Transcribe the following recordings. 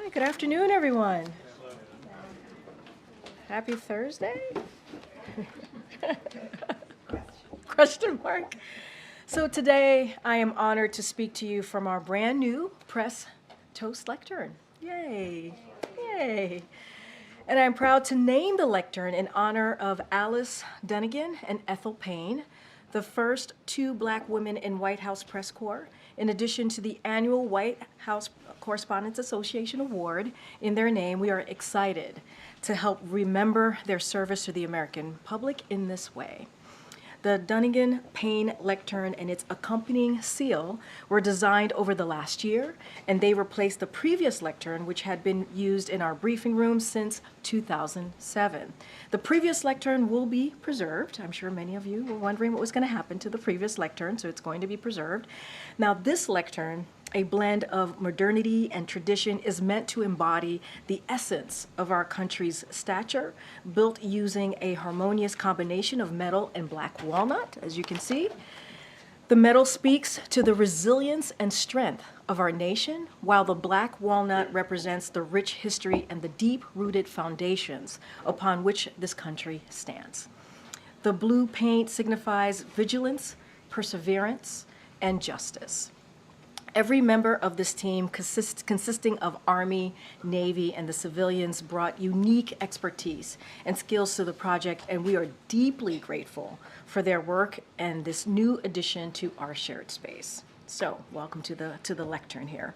Hi, good afternoon, everyone. Happy Thursday? Question mark. So today I am honored to speak to you from our brand new press toast lectern. Yay, yay. And I'm proud to name the lectern in honor of Alice Dunnigan and Ethel Payne, the first two Black women in White House Press Corps, in addition to the annual White House Correspondents Association Award in their name. We are excited to help remember their service to the American public in this way. The Dunnigan-Payne lectern and its accompanying seal were designed over the last year, and they replaced the previous lectern, which had been used in our briefing room since 2007. The previous lectern will be preserved. I'm sure many of you were wondering what was going to happen to the previous lectern, so it's going to be preserved. Now, this lectern, a blend of modernity and tradition, is meant to embody the essence of our country's stature, built using a harmonious combination of metal and black walnut, as you can see. The metal speaks to the resilience and strength of our nation, while the black walnut represents the rich history and the deep-rooted foundations upon which this country stands. The blue paint signifies vigilance, perseverance, and justice. Every member of this team, consisting of Army, Navy, and the civilians, brought unique expertise and skills to the project, and we are deeply grateful for their work and this new addition to our shared space. So, welcome to the lectern here.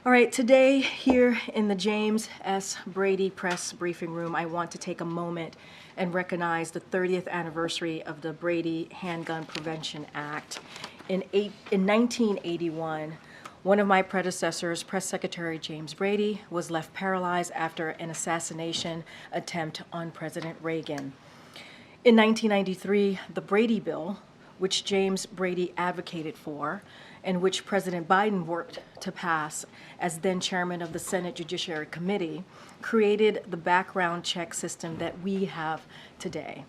All right, today here in the James S. Brady Press Briefing Room, I want to take a moment and recognize the 30th anniversary of the Brady Handgun Prevention Act. In 1981, one of my predecessors, Press Secretary James Brady, was left paralyzed after an assassination attempt on President Reagan. In 1993, the Brady Bill, which James Brady advocated for, and which President Biden worked to pass as then chairman of the Senate Judiciary Committee, created the background check system that we have today.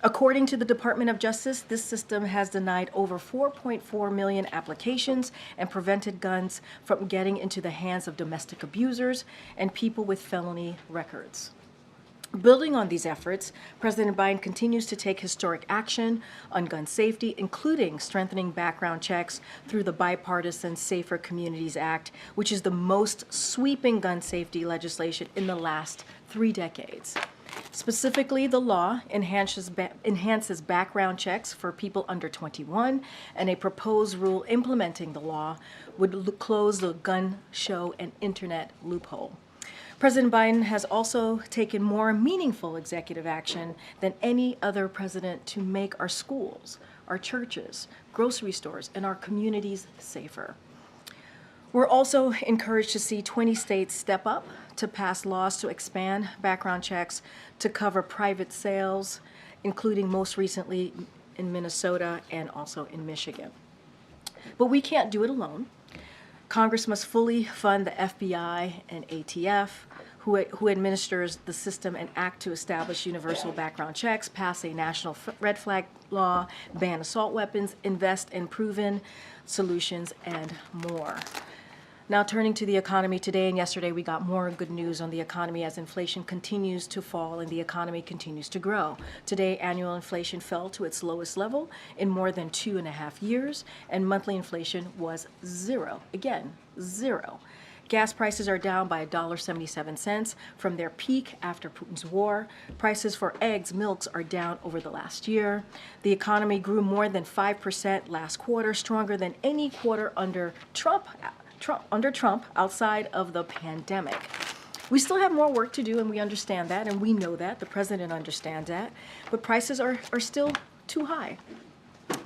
According to the Department of Justice, this system has denied over 4.4 million applications and prevented guns from getting into the hands of domestic abusers and people with felony records. Building on these efforts, President Biden continues to take historic action on gun safety, including strengthening background checks through the bipartisan Safer Communities Act, which is the most sweeping gun safety legislation in the last 3 decades. Specifically, the law enhances background checks for people under 21, and a proposed rule implementing the law would close the gun show and internet loophole. President Biden has also taken more meaningful executive action than any other president to make our schools, our churches, grocery stores, and our communities safer. We're also encouraged to see 20 states step up to pass laws to expand background checks to cover private sales, including most recently in Minnesota and also in Michigan. But we can't do it alone. Congress must fully fund the FBI and ATF, who administers the system, and act to establish universal background checks, pass a national red flag law, ban assault weapons, invest in proven solutions, and more. Now, turning to the economy, today and yesterday we got more good news on the economy as inflation continues to fall and the economy continues to grow. Today, annual inflation fell to its lowest level in more than 2.5 years, and monthly inflation was 0. Again, 0. Gas prices are down by $1.77 from their peak after Putin's war. Prices for eggs, milks are down over the last year. The economy grew more than 5% last quarter, stronger than any quarter under Trump outside of the pandemic. We still have more work to do, and we understand that, and we know that. The president understands that. But prices are still too high.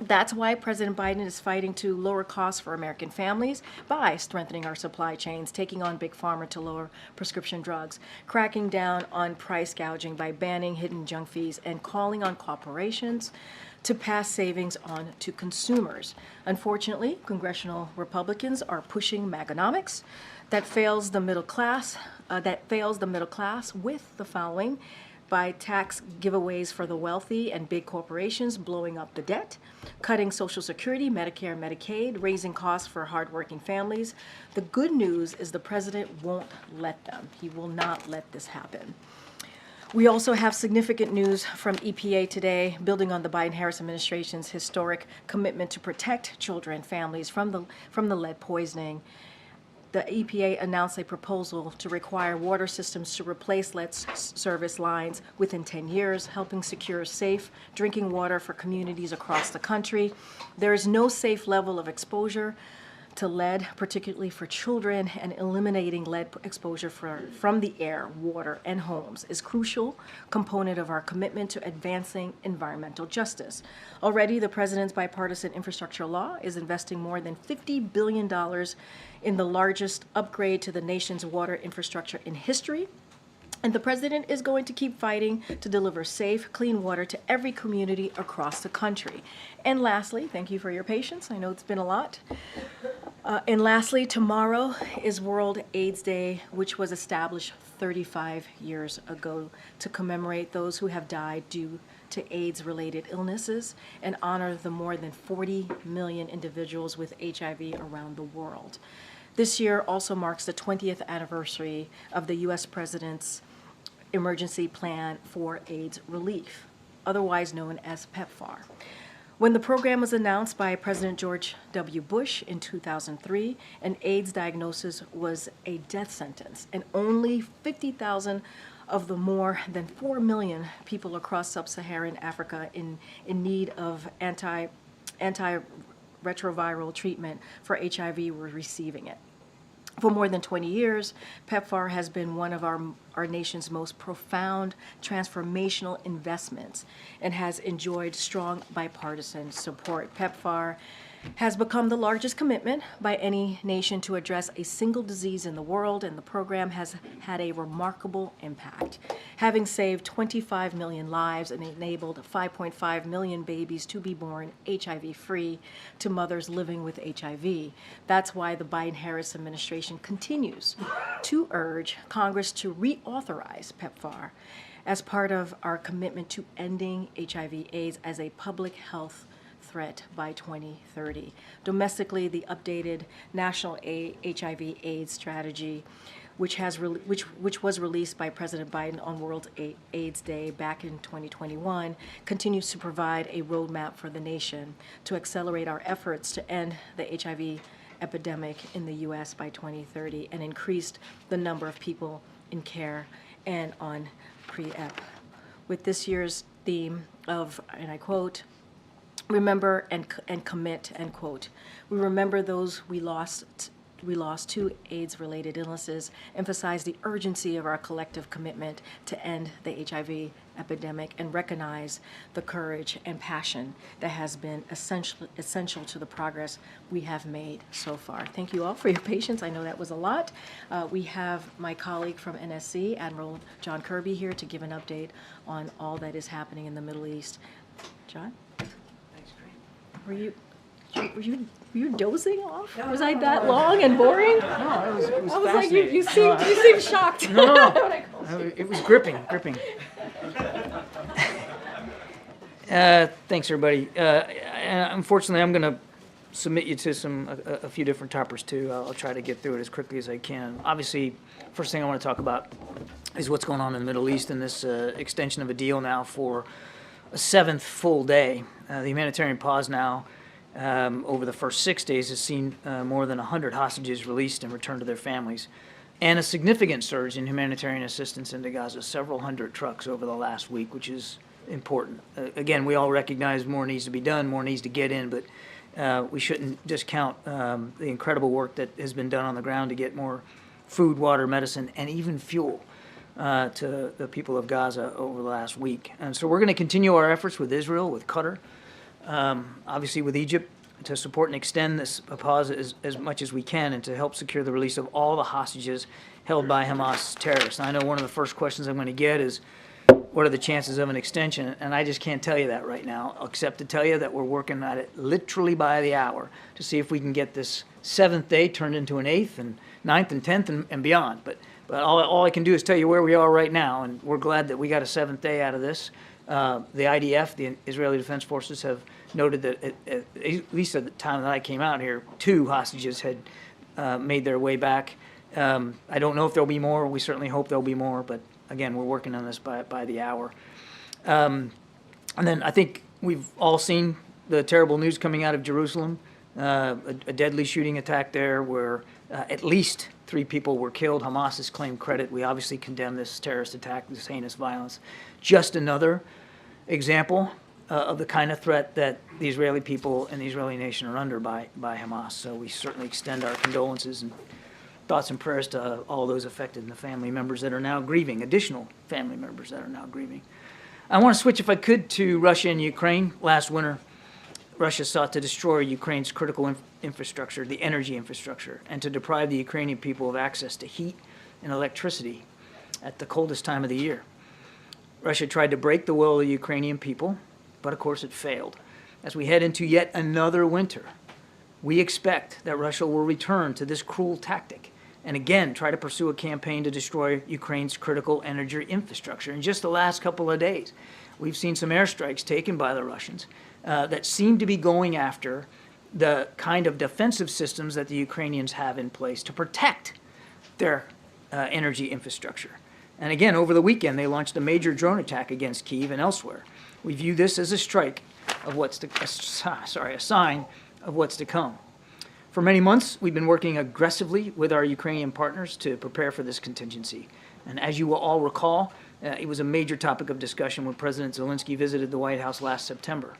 That's why President Biden is fighting to lower costs for American families by strengthening our supply chains, taking on Big Pharma to lower prescription drugs, cracking down on price gouging by banning hidden junk fees, and calling on corporations to pass savings on to consumers. Unfortunately, congressional Republicans are pushing Maganomics that fails the middle class with the following: by tax giveaways for the wealthy and big corporations, blowing up the debt, cutting Social Security, Medicare, and Medicaid, raising costs for hardworking families. The good news is the president won't let them. He will not let this happen. We also have significant news from EPA today, building on the Biden-Harris administration's historic commitment to protect children and families from the lead poisoning. The EPA announced a proposal to require water systems to replace lead service lines within 10 years, helping secure safe drinking water for communities across the country. There is no safe level of exposure to lead, particularly for children, and eliminating lead exposure from the air, water, and homes is a crucial component of our commitment to advancing environmental justice. Already, the president's bipartisan infrastructure law is investing more than $50 billion in the largest upgrade to the nation's water infrastructure in history. And the president is going to keep fighting to deliver safe, clean water to every community across the country. And lastly, thank you for your patience. I know it's been a lot. And lastly, tomorrow is World AIDS Day, which was established 35 years ago to commemorate those who have died due to AIDS-related illnesses and honor the more than 40 million individuals with HIV around the world. This year also marks the 20th anniversary of the U.S. President's Emergency Plan for AIDS Relief, otherwise known as PEPFAR. When the program was announced by President George W. Bush in 2003, an AIDS diagnosis was a death sentence, and only 50,000 of the more than 4 million people across sub-Saharan Africa in need of antiretroviral treatment for HIV were receiving it. For more than 20 years, PEPFAR has been one of our nation's most profound transformational investments and has enjoyed strong bipartisan support. PEPFAR has become the largest commitment by any nation to address a single disease in the world, and the program has had a remarkable impact, having saved 25 million lives and enabled 5.5 million babies to be born HIV-free to mothers living with HIV. That's why the Biden-Harris administration continues to urge Congress to reauthorize PEPFAR as part of our commitment to ending HIV/AIDS as a public health threat by 2030. Domestically, the updated National HIV/AIDS Strategy, which was released by President Biden on World AIDS Day back in 2021, continues to provide a roadmap for the nation to accelerate our efforts to end the HIV epidemic in the U.S. by 2030 and increased the number of people in care and on pre-ep. With this year's theme of, and I quote, "Remember and commit," end quote. We remember those we lost to AIDS-related illnesses, emphasize the urgency of our collective commitment to end the HIV epidemic, and recognize the courage and passion that has been essential to the progress we have made so far. Thank you all for your patience. I know that was a lot. We have my colleague from NSC, Admiral John Kirby, here to give an update on all that is happening in the Middle East. John? Were you dozing off? Was I that long and boring? No, it was I was fascinating. like, you seem shocked. No, it was gripping. Thanks, everybody. Unfortunately, I'm going to submit you to a few different topics, too. I'll try to get through it as quickly as I can. Obviously, first thing I want to talk about is what's going on in the Middle East and this extension of a deal now for a 7th full day. The humanitarian pause now over the first 6 days has seen more than 100 hostages released and returned to their families, and a significant surge in humanitarian assistance into Gaza, several hundred trucks over the last week, which is important. Again, we all recognize more needs to be done, more needs to get in, but we shouldn't discount the incredible work that has been done on the ground to get more food, water, medicine, and even fuel to the people of Gaza over the last week. And so we're going to continue our efforts with Israel, with Qatar, obviously with Egypt, to support and extend this pause as much as we can and to help secure the release of all the hostages held by Hamas terrorists. And I know one of the first questions I'm going to get is, what are the chances of an extension? And I just can't tell you that right now, except to tell you that we're working at it literally by the hour to see if we can get this 7th day turned into an 8th and 9th and 10th and beyond. But But all I can do is tell you where we are right now, and we're glad that we got a 7th day out of this. The IDF, the Israeli Defense Forces, have noted that at least at the time that I came out here, 2 hostages had made their way back. I don't know if there'll be more. We certainly hope there'll be more, but again, we're working on this by the hour. And then I think we've all seen the terrible news coming out of Jerusalem, a deadly shooting attack there where at least 3 people were killed. Hamas has claimed credit. We obviously condemn this terrorist attack, this heinous violence. Just another example of the kind of threat that the Israeli people and the Israeli nation are under by Hamas. So we certainly extend our condolences and thoughts and prayers to all those affected and the family members that are now grieving, additional family members that are now grieving. I want to switch, if I could, to Russia and Ukraine. Last winter, Russia sought to destroy Ukraine's critical infrastructure, the energy infrastructure, and to deprive the Ukrainian people of access to heat and electricity at the coldest time of the year. Russia tried to break the will of the Ukrainian people, but of course it failed. As we head into yet another winter, we expect that Russia will return to this cruel tactic and again try to pursue a campaign to destroy Ukraine's critical energy infrastructure. In just the last couple of days, we've seen some airstrikes taken by the Russians that seem to be going after the kind of defensive systems that the Ukrainians have in place to protect their energy infrastructure. And again, over the weekend, they launched a major drone attack against Kyiv and elsewhere. We view this as a strike of a sign of what's to come. For many months, we've been working aggressively with our Ukrainian partners to prepare for this contingency. And as you will all recall, it was a major topic of discussion when President Zelensky visited the White House last September.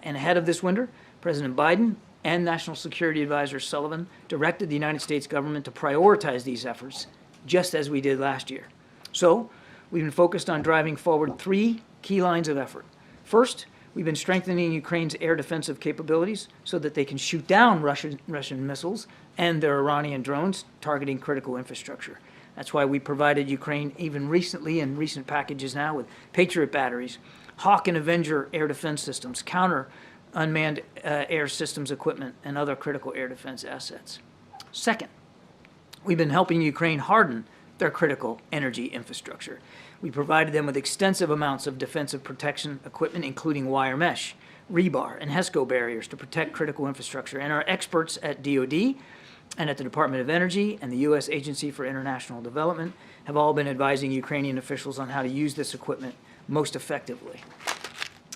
And ahead of this winter, President Biden and National Security Advisor Sullivan directed the United States government to prioritize these efforts, just as we did last year. So, we've been focused on driving forward 3 key lines of effort. First, we've been strengthening Ukraine's air defensive capabilities so that they can shoot down Russian missiles and their Iranian drones targeting critical infrastructure. That's why we provided Ukraine even recently, in recent packages now, with Patriot batteries, Hawk and Avenger air defense systems, counter unmanned air systems equipment, and other critical air defense assets. Second, we've been helping Ukraine harden their critical energy infrastructure. We provided them with extensive amounts of defensive protection equipment, including wire mesh, rebar, and HESCO barriers to protect critical infrastructure. And our experts at DoD and at the Department of Energy and the U.S. Agency for International Development have all been advising Ukrainian officials on how to use this equipment most effectively.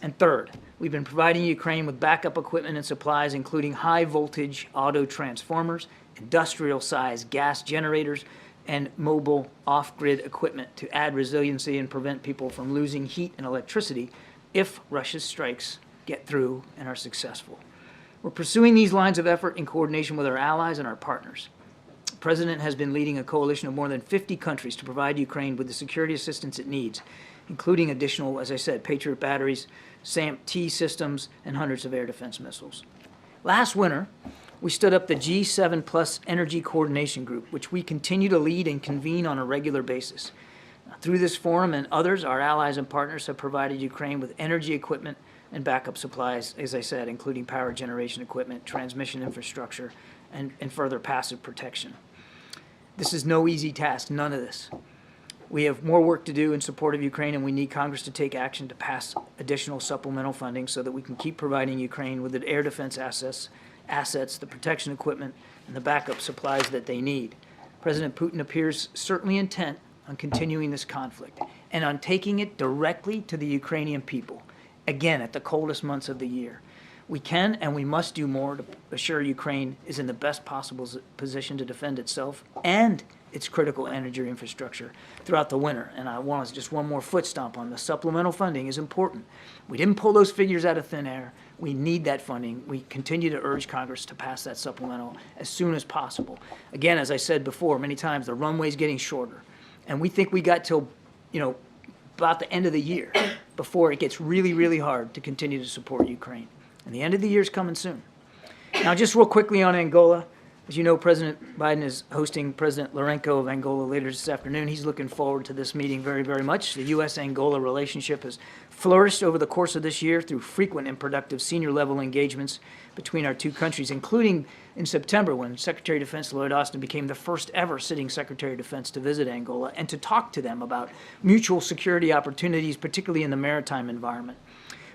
And third, we've been providing Ukraine with backup equipment and supplies, including high-voltage auto transformers, industrial-sized gas generators, and mobile off-grid equipment to add resiliency and prevent people from losing heat and electricity if Russia's strikes get through and are successful. We're pursuing these lines of effort in coordination with our allies and our partners. The President has been leading a coalition of more than 50 countries to provide Ukraine with the security assistance it needs, including additional, as I said, Patriot batteries, SAMP-T systems, and hundreds of air defense missiles. Last winter, we stood up the G7 Plus Energy Coordination Group, which we continue to lead and convene on a regular basis. Through this forum and others, our allies and partners have provided Ukraine with energy equipment and backup supplies, as I said, including power generation equipment, transmission infrastructure, and further passive protection. This is no easy task, none of this. We have more work to do in support of Ukraine, and we need Congress to take action to pass additional supplemental funding so that we can keep providing Ukraine with the air defense assets, the protection equipment, and the backup supplies that they need. President Putin appears certainly intent on continuing this conflict and on taking it directly to the Ukrainian people, again at the coldest months of the year. We can and we must do more to assure Ukraine is in the best possible position to defend itself and its critical energy infrastructure throughout the winter. And I want just one more foot stomp on the supplemental funding is important. We didn't pull those figures out of thin air. We need that funding. We continue to urge Congress to pass that supplemental as soon as possible. Again, as I said before many times, the runway's getting shorter. And we think we got till, about the end of the year before it gets really, really hard to continue to support Ukraine. And the end of the year is coming soon. Now, just real quickly on Angola, As you know, President Biden is hosting President Lourenço of Angola later this afternoon. He's looking forward to this meeting very, very much. The U.S.-Angola relationship has flourished over the course of this year through frequent and productive senior-level engagements between our two countries, including in September when Secretary of Defense Lloyd Austin became the first ever sitting Secretary of Defense to visit Angola and to talk to them about mutual security opportunities, particularly in the maritime environment.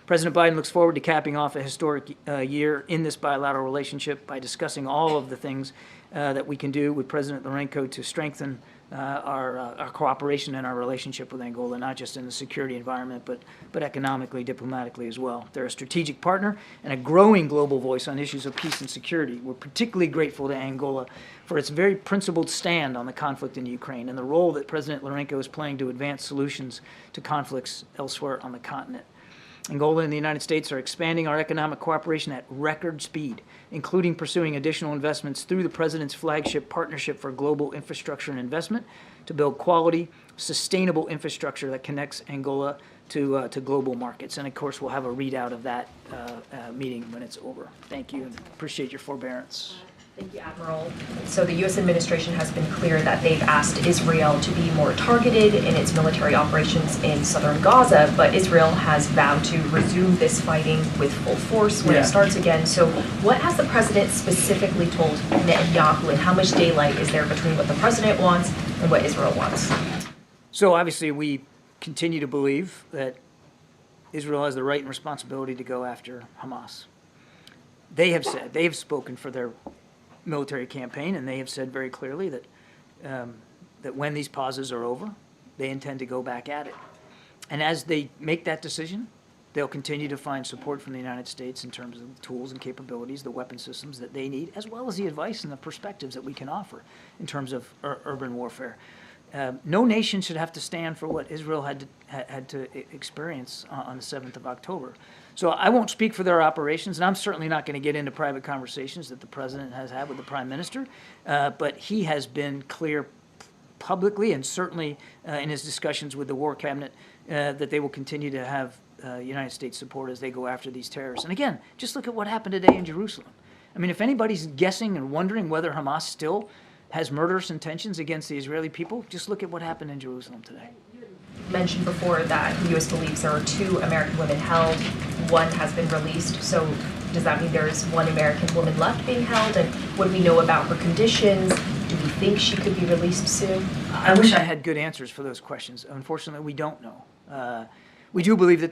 President Biden looks forward to capping off a historic year in this bilateral relationship by discussing all of the things that we can do with President Lourenço to strengthen our cooperation and our relationship with Angola, not just in the security environment, but economically, diplomatically as well. They're a strategic partner and a growing global voice on issues of peace and security. We're particularly grateful to Angola for its very principled stand on the conflict in Ukraine and the role that President Lourenço is playing to advance solutions to conflicts elsewhere on the continent. Angola and the United States are expanding our economic cooperation at record speed, including pursuing additional investments through the President's flagship Partnership for Global Infrastructure and Investment to build quality, sustainable infrastructure that connects Angola to global markets. And of course, we'll have a readout of that meeting when it's over. Thank you, and appreciate your forbearance. Thank you, Admiral. So the U.S. administration has been clear that they've asked Israel to be more targeted in its military operations in southern Gaza, but Israel has vowed to resume this fighting with full force when it starts again. So what has the president specifically told Netanyahu, and how much daylight is there between what the president wants and what Israel wants? So obviously we continue to believe that Israel has the right and responsibility to go after Hamas. They have said, they have spoken for their military campaign, and they have said very clearly that that when these pauses are over, they intend to go back at it. And as they make that decision, they'll continue to find support from the United States in terms of the tools and capabilities, the weapon systems that they need, as well as the advice and the perspectives that we can offer in terms of urban warfare. No nation should have to stand for what Israel had to experience on the 7th of October. So I won't speak for their operations, and I'm certainly not going to get into private conversations that the president has had with the prime minister, but he has been clear publicly and certainly in his discussions with the war cabinet that they will continue to have United States support as they go after these terrorists. And again, just look at what happened today in Jerusalem. I mean, if anybody's guessing and wondering whether Hamas still has murderous intentions against the Israeli people, just look at what happened in Jerusalem today. Mentioned before that the U.S. believes there are 2 American women held. One has been released. So does that mean there's 1 American woman left being held? And what do we know about her conditions? Do we think she could be released soon? I wish I had good answers for those questions. Unfortunately, we don't know. We do believe that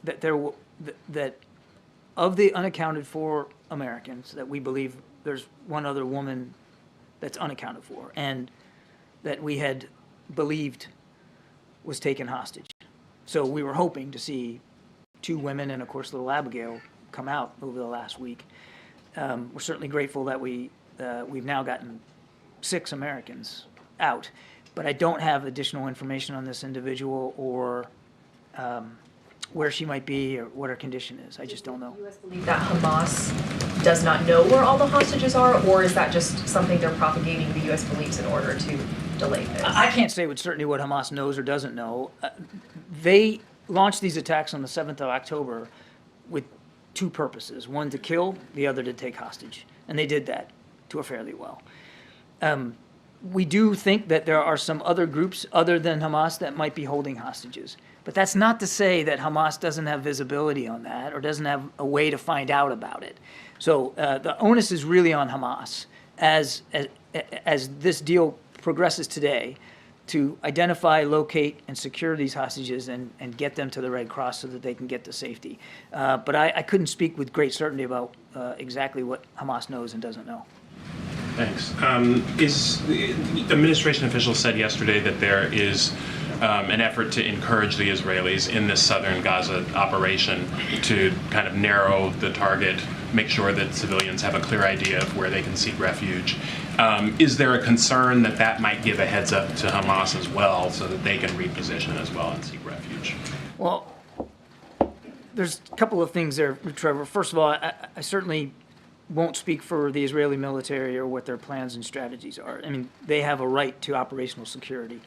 that of the unaccounted for Americans, that we believe there's 1 other woman that's unaccounted for, and that we had believed was taken hostage. So we were hoping to see 2 women and, of course, little Abigail come out over the last week. We're certainly grateful that we've now gotten 6 Americans out, but I don't have additional information on this individual or where she might be or what her condition is. I just don't know. Do the U.S. believe that Hamas does not know where all the hostages are, or is that just something they're propagating the U.S. believes in order to delay this? I can't say with certainty what Hamas knows or doesn't know. They launched these attacks on the 7th of October with 2 purposes. One, to kill, the other to take hostage. And they did that to a fairly well. We do think that there are some other groups other than Hamas that might be holding hostages. But that's not to say that Hamas doesn't have visibility on that or doesn't have a way to find out about it. So the onus is really on Hamas as this deal progresses today to identify, locate, and secure these hostages and get them to the Red Cross so that they can get to safety. But I couldn't speak with great certainty about exactly what Hamas knows and doesn't know. Thanks. Administration officials said yesterday that there is an effort to encourage the Israelis in this southern Gaza operation to kind of narrow the target, make sure that civilians have a clear idea of where they can seek refuge. Is there a concern that that might give a heads up to Hamas as well so that they can reposition as well and seek refuge? Well, there's a couple of things there, Trevor. First of all, I certainly won't speak for the Israeli military or what their plans and strategies are. I mean, they have a right to operational security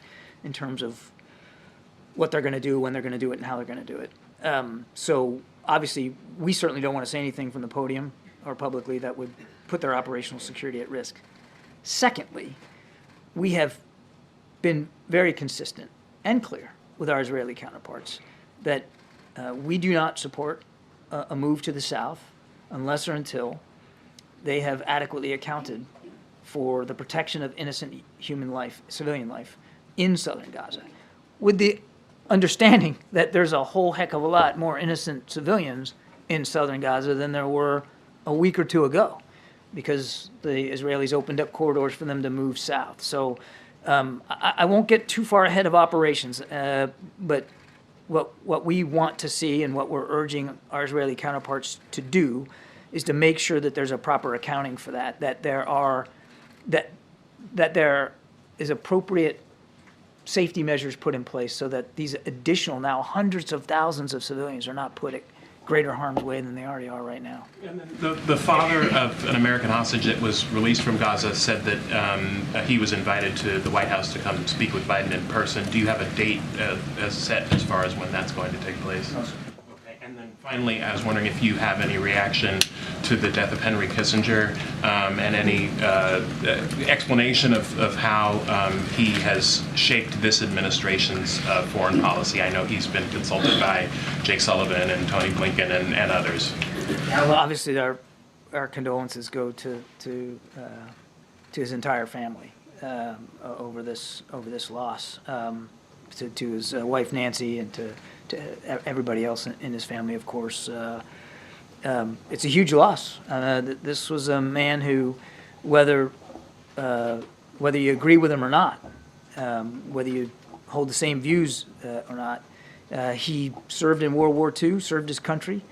in terms of what they're going to do, when they're going to do it, and how they're going to do it. So obviously, we certainly don't want to say anything from the podium or publicly that would put their operational security at risk. Secondly, we have been very consistent and clear with our Israeli counterparts that we do not support a move to the south unless or until they have adequately accounted for the protection of innocent human life, civilian life, in southern Gaza, with the understanding that there's a whole heck of a lot more innocent civilians in southern Gaza than there were a week or two ago, because the Israelis opened up corridors for them to move south. So I won't get too far ahead of operations, but what we want to see and what we're urging our Israeli counterparts to do is to make sure that there's a proper accounting for that, that there is appropriate safety measures put in place so that these additional now hundreds of thousands of civilians are not put at greater harm's way than they already are right now. And then the father of an American hostage that was released from Gaza said that he was invited to the White House to come speak with Biden in person. Do you have a date as set as far as when that's going to take place? No, sir. Okay. And then finally, I was wondering if you have any reaction to the death of Henry Kissinger and any explanation of how he has shaped this administration's foreign policy. I know he's been consulted by Jake Sullivan and Tony Blinken and others. Yeah, well, obviously our condolences go to his entire family over this loss, to his wife Nancy and to everybody else in his family, of course. It's a huge loss. This was a man who, whether you agree with him or not, whether you hold the same views or not, he served in World War II, served his country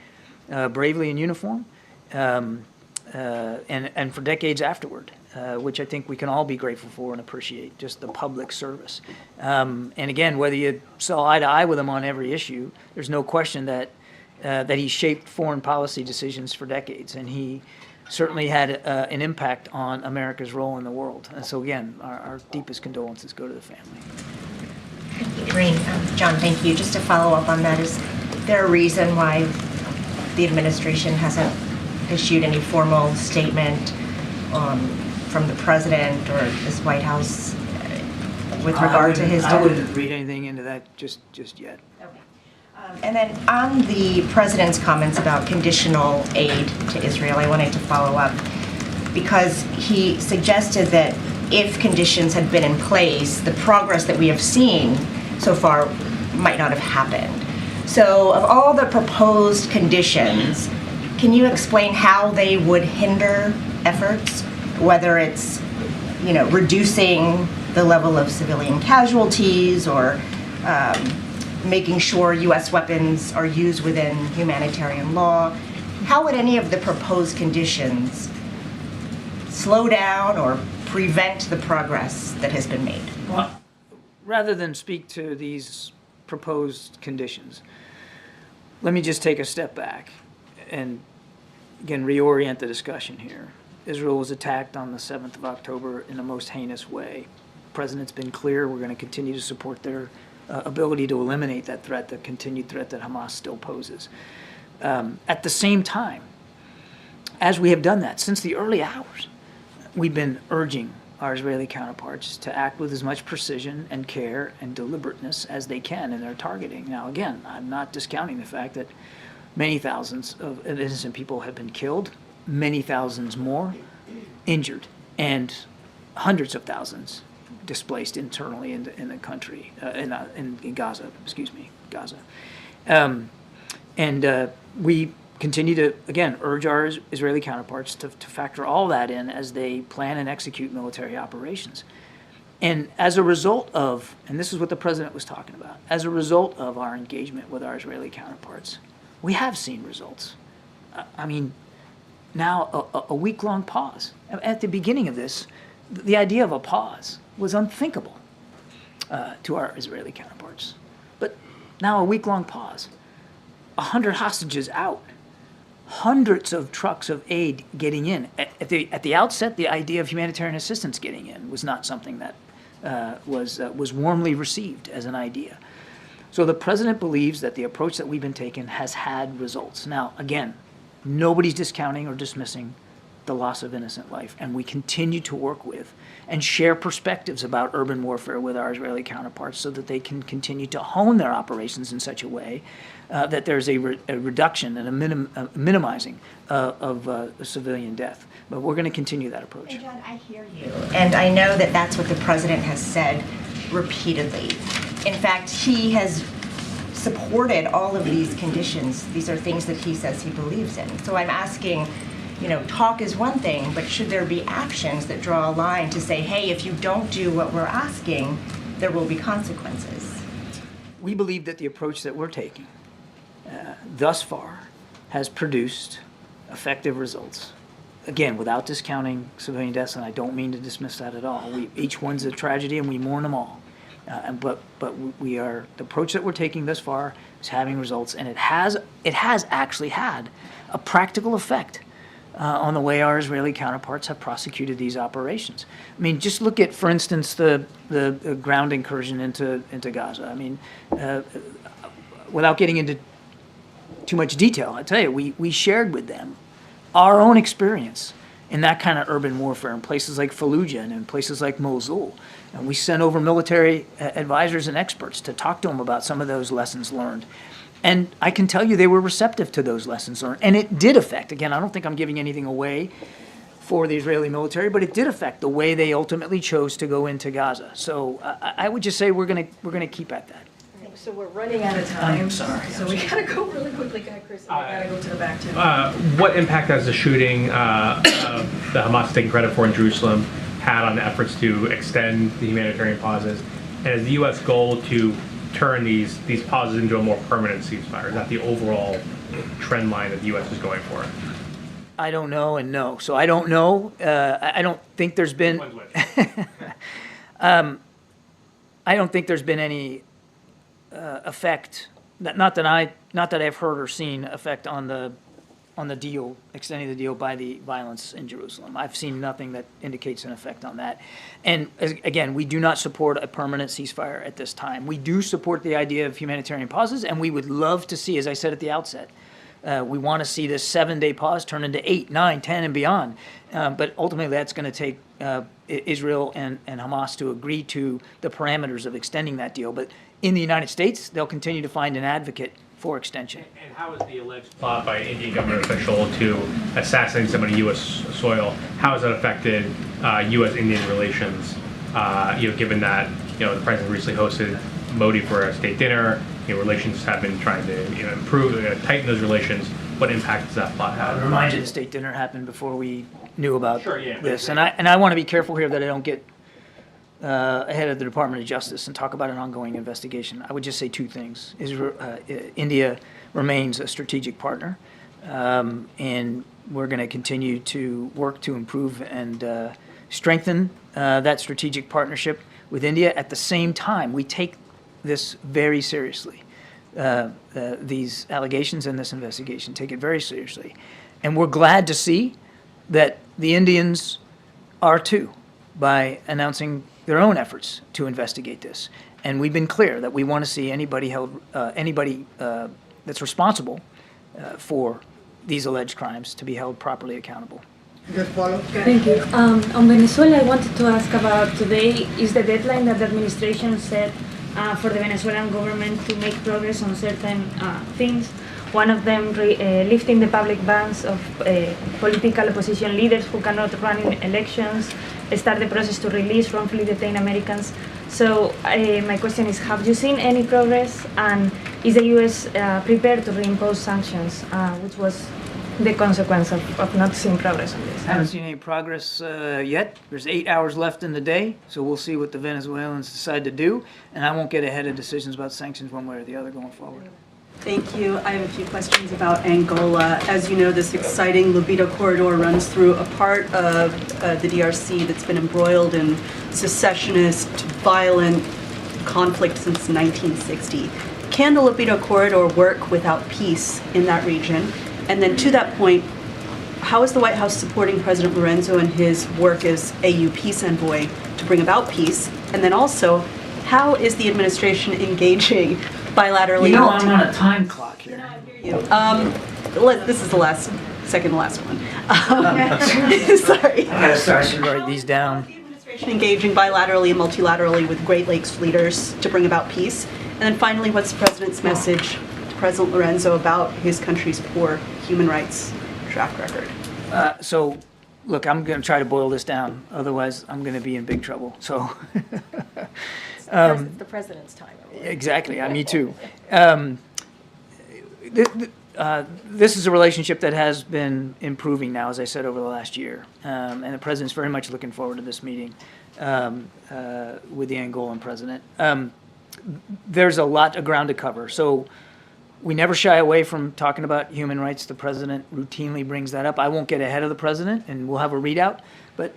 bravely in uniform, and for decades afterward, which I think we can all be grateful for and appreciate, just the public service. And again, whether you saw eye to eye with him on every issue, there's no question that he shaped foreign policy decisions for decades, and he certainly had an impact on America's role in the world. And so again, our deepest condolences go to the family. Karine, John, thank you. Just to follow up on that, is there a reason why the administration hasn't issued any formal statement from the president or this White House with regard to his death? I wouldn't read anything into that just yet. Okay. And then on the president's comments about conditional aid to Israel, I wanted to follow up because he suggested that if conditions had been in place, the progress that we have seen so far might not have happened. So of all the proposed conditions, can you explain how they would hinder efforts, whether it's, reducing the level of civilian casualties or making sure U.S. weapons are used within humanitarian law? How would any of the proposed conditions slow down or prevent the progress that has been made? Well, rather than speak to these proposed conditions, let me just take a step back and, again, reorient the discussion here. Israel was attacked on the 7th of October in the most heinous way. The president's been clear we're going to continue to support their ability to eliminate that threat, the continued threat that Hamas still poses. At the same time, as we have done that since the early hours, we've been urging our Israeli counterparts to act with as much precision and care and deliberateness as they can in their targeting. Now, again, I'm not discounting the fact that many thousands of innocent people have been killed, many thousands more injured, and hundreds of thousands displaced internally in the country, in Gaza, Gaza. We continue to, again, urge our Israeli counterparts to factor all that in as they plan and execute military operations. And as a result of, and this is what the president was talking about, as a result of our engagement with our Israeli counterparts, we have seen results. I mean, now a week-long pause. At the beginning of this, the idea of a pause was unthinkable to our Israeli counterparts. But now a week-long pause, 100 hostages out, hundreds of trucks of aid getting in. At the outset, the idea of humanitarian assistance getting in was not something that was warmly received as an idea. So the president believes that the approach that we've been taking has had results. Now, again, Nobody's discounting or dismissing the loss of innocent life, and we continue to work with and share perspectives about urban warfare with our Israeli counterparts so that they can continue to hone their operations in such a way that there's a reduction and a minimizing of civilian death. But we're going to continue that approach. And John, I hear you. And I know that that's what the president has said repeatedly. In fact, he has supported all of these conditions. These are things that he says he believes in. So I'm asking, talk is one thing, but should there be actions that draw a line to say, hey, if you don't do what we're asking, there will be consequences? We believe that the approach that we're taking thus far has produced effective results. Again, without discounting civilian deaths, and I don't mean to dismiss that at all. Each one's a tragedy, and we mourn them all. But the approach that we're taking thus far is having results, and it has actually had a practical effect on the way our Israeli counterparts have prosecuted these operations. I mean, just look at, for instance, the ground incursion into Gaza. I mean, without getting into too much detail, I tell you, we shared with them our own experience in that kind of urban warfare in places like Fallujah and in places like Mosul. And we sent over military advisors and experts to talk to them about some of those lessons learned. And I can tell you they were receptive to those lessons learned. And it did affect, again, I don't think I'm giving anything away for the Israeli military, but it did affect the way they ultimately chose to go into Gaza. So I would just say we're gonna keep at that. So we're running out of time. I'm sorry. So we gotta go really quickly, Chris. And we gotta go to the back too. What impact has the shooting that Hamas is taking credit for in Jerusalem had on the efforts to extend the humanitarian pauses? And is the U.S. goal to turn these pauses into a more permanent ceasefire? Is that the overall trend line that the U.S. is going for? I don't know and no. So I don't know. I don't think there's been. I don't think there's been any effect. Not that I've heard or seen effect on the deal, extending the deal by the violence in Jerusalem. I've seen nothing that indicates an effect on that. And again, we do not support a permanent ceasefire at this time. We do support the idea of humanitarian pauses, and we would love to see, as I said at the outset, we want to see this 7-day pause turn into 8, 9, 10, and beyond. But ultimately, that's going to take Israel and Hamas to agree to the parameters of extending that deal. But in the United States, they'll continue to find an advocate for extension. And how is the alleged plot by an Indian government official to assassinate somebody on U.S. soil, how has that affected U.S.-Indian relations, given that, the president recently hosted Modi for a state dinner, relations have been trying to improve, tighten those relations. What impact does that plot have? I remind you, the state dinner happened before we knew about this. Sure. And I want to be careful here that I don't get ahead of the Department of Justice and talk about an ongoing investigation. I would just say two things. India remains a strategic partner, and we're going to continue to work to improve and strengthen that strategic partnership with India. At the same time, we take this very seriously. These allegations and this investigation, take it very seriously. And we're glad to see that the Indians are too, by announcing their own efforts to investigate this. And we've been clear that we want to see anybody held, that's responsible for these alleged crimes to be held properly accountable. Thank you. On Venezuela, I wanted to ask about today is the deadline that the administration set for the Venezuelan government to make progress on certain things. One of them lifting the public bans of political opposition leaders who cannot run in elections, start the process to release wrongfully detained Americans. So my question is, have you seen any progress, and is the U.S. prepared to reimpose sanctions, which was the consequence of not seeing progress on this? I haven't seen any progress yet. There's 8 hours left in the day, so we'll see what the Venezuelans decide to do, and I won't get ahead of decisions about sanctions one way or the other going forward. Thank you. I have a few questions about Angola. As you know, this exciting libido corridor runs through a part of the DRC that's been embroiled in secessionist, violent conflict since 1960. Can the libido corridor work without peace in that region? And then to that point, how is the White House supporting President Lorenzo in his work as AU peace envoy to bring about peace? And then also, how is the administration engaging bilaterally? I'm on a time clock here. This is the last. second to last one. Sorry. I should write these down. The administration engaging bilaterally and multilaterally with Great Lakes leaders to bring about peace. And then finally, what's the president's message to President Lorenzo about his country's poor human rights track record? So, look, I'm going to try to boil this down. Otherwise, I'm going to be in big trouble. So, It's the president's time. exactly. Me too. This is a relationship that has been improving now, as I said, over the last year. And the president's very much looking forward to this meeting with the Angolan president. There's a lot of ground to cover. So we never shy away from talking about human rights. The president routinely brings that up. I won't get ahead of the president, and we'll have a readout. But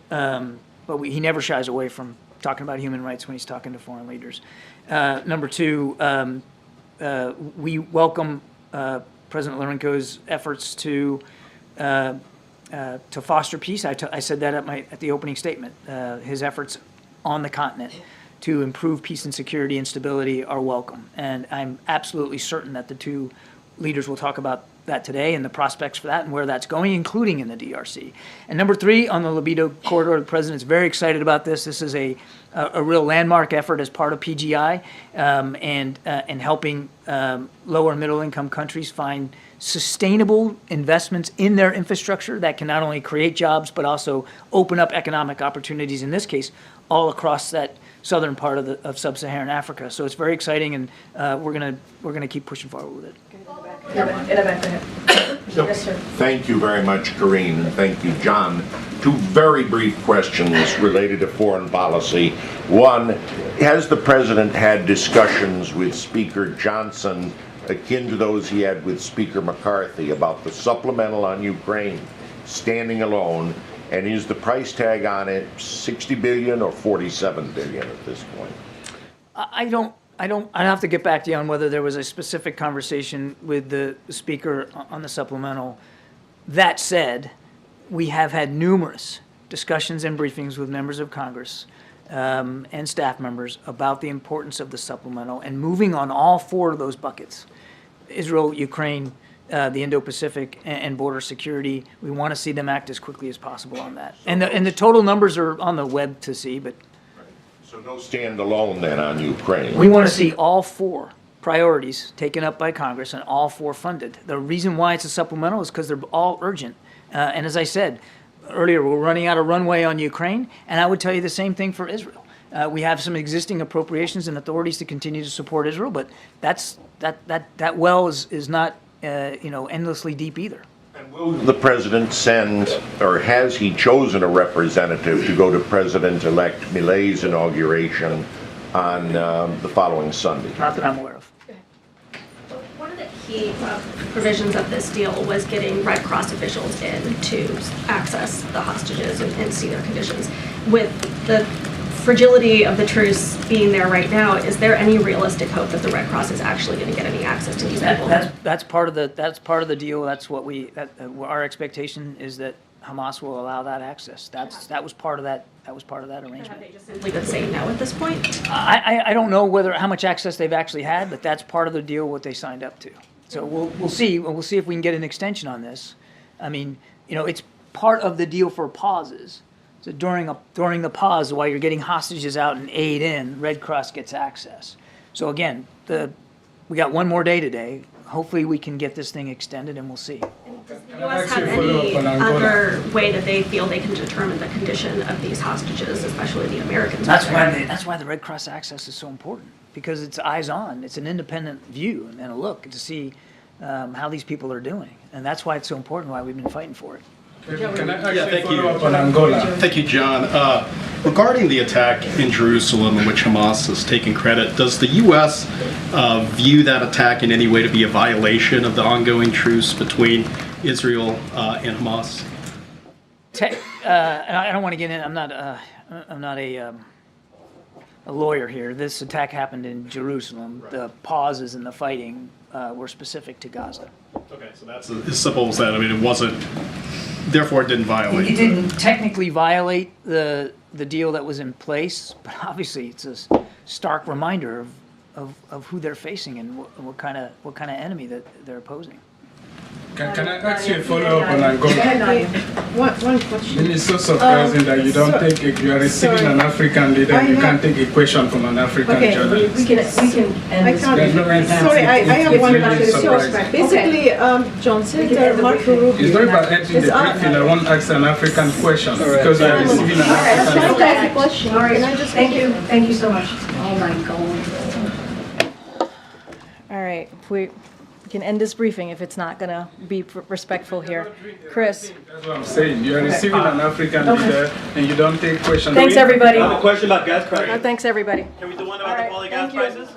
he never shies away from talking about human rights when he's talking to foreign leaders. Number two, we welcome President Lorenzo's efforts to foster peace. I said that at the opening statement. His efforts on the continent to improve peace and security and stability are welcome. And I'm absolutely certain that the two leaders will talk about that today and the prospects for that and where that's going, including in the DRC. And number three, on the libido corridor, the president's very excited about this. This is a real landmark effort as part of PGI and helping lower and middle income countries find sustainable investments in their infrastructure that can not only create jobs but also open up economic opportunities, in this case, all across that southern part of sub-Saharan Africa. So it's very exciting, and we're gonna keep pushing forward with it. Yes, sir. Thank you very much, Karine, and thank you, John. Two very brief questions related to foreign policy. One, has the president had discussions with Speaker Johnson akin to those he had with Speaker McCarthy about the supplemental on Ukraine standing alone? And is the price tag on it 60 billion or 47 billion at this point? I'd have to get back to you on whether there was a specific conversation with the speaker on the supplemental. That said, we have had numerous discussions and briefings with members of Congress and staff members about the importance of the supplemental and moving on all four of those buckets: Israel, Ukraine, the Indo-Pacific, and border security. We want to see them act as quickly as possible on that. And the total numbers are on the web to see, but So no standalone then on Ukraine? we want to see all four priorities taken up by Congress and all four funded. The reason why it's a supplemental is because they're all urgent. And as I said earlier, we're running out of runway on Ukraine, and I would tell you the same thing for Israel. We have some existing appropriations and authorities to continue to support Israel, but that well is not endlessly deep either. And will the president send, or has he chosen a representative to go to President-elect Milei's inauguration on the following Sunday? Not that I'm aware of. One of the key provisions of this deal was getting Red Cross officials in to access the hostages and see their conditions. With the fragility of the truce being there right now, is there any realistic hope that the Red Cross is actually going to get any access to these people? That's part of the deal. That's what our expectation is, that Hamas will allow that access. That was part of that arrangement. Have they just simply been saying no at this point? I don't know how much access they've actually had, but that's part of the deal, what they signed up to. So we'll see. We'll see if we can get an extension on this. I mean, it's part of the deal for pauses. So during the pause, while you're getting hostages out and aid in, Red Cross gets access. So again, we got one more day today. Hopefully we can get this thing extended, and we'll see. Does the U.S. have any other way that they feel they can determine the condition of these hostages, especially the Americans? That's why the Red Cross access is so important, because it's eyes on. It's an independent view and a look to see how these people are doing, and that's why it's so important. Why we've been fighting for it. Thank you. Thank you, John. Regarding the attack in Jerusalem, in which Hamas has taken credit, does the U.S. View that attack in any way to be a violation of the ongoing truce between Israel and Hamas? And I don't want to get in. I'm not a lawyer here. This attack happened in Jerusalem. The pauses in the fighting were specific to Gaza. Okay, so that's as simple as that. I mean, it wasn't. Therefore, it didn't violate. It didn't technically violate the deal that was in place, but obviously it's a stark reminder of who they're facing and what kind of enemy that they're opposing. Can I ask you a follow-up on Angola? One question. Then it's so surprising that you don't take a, you are receiving an African leader, and you can't take a question from an African journalist. We can end this briefing right now. Sorry, I have one really question. surprising. Basically, John Senator Marco Rubio. It's not about ending the briefing, I want to ask an African question, because you are receiving an African Can I leader. ask a question? Can I just Thank you so much. Oh my God. All right, we can end this briefing if it's not going to be respectful here. Chris. That's what I'm saying. You are receiving an African leader, and you don't take questions. Thanks, everybody. I have a question about gas prices. Thanks, everybody. Can we do one about the falling gas prices?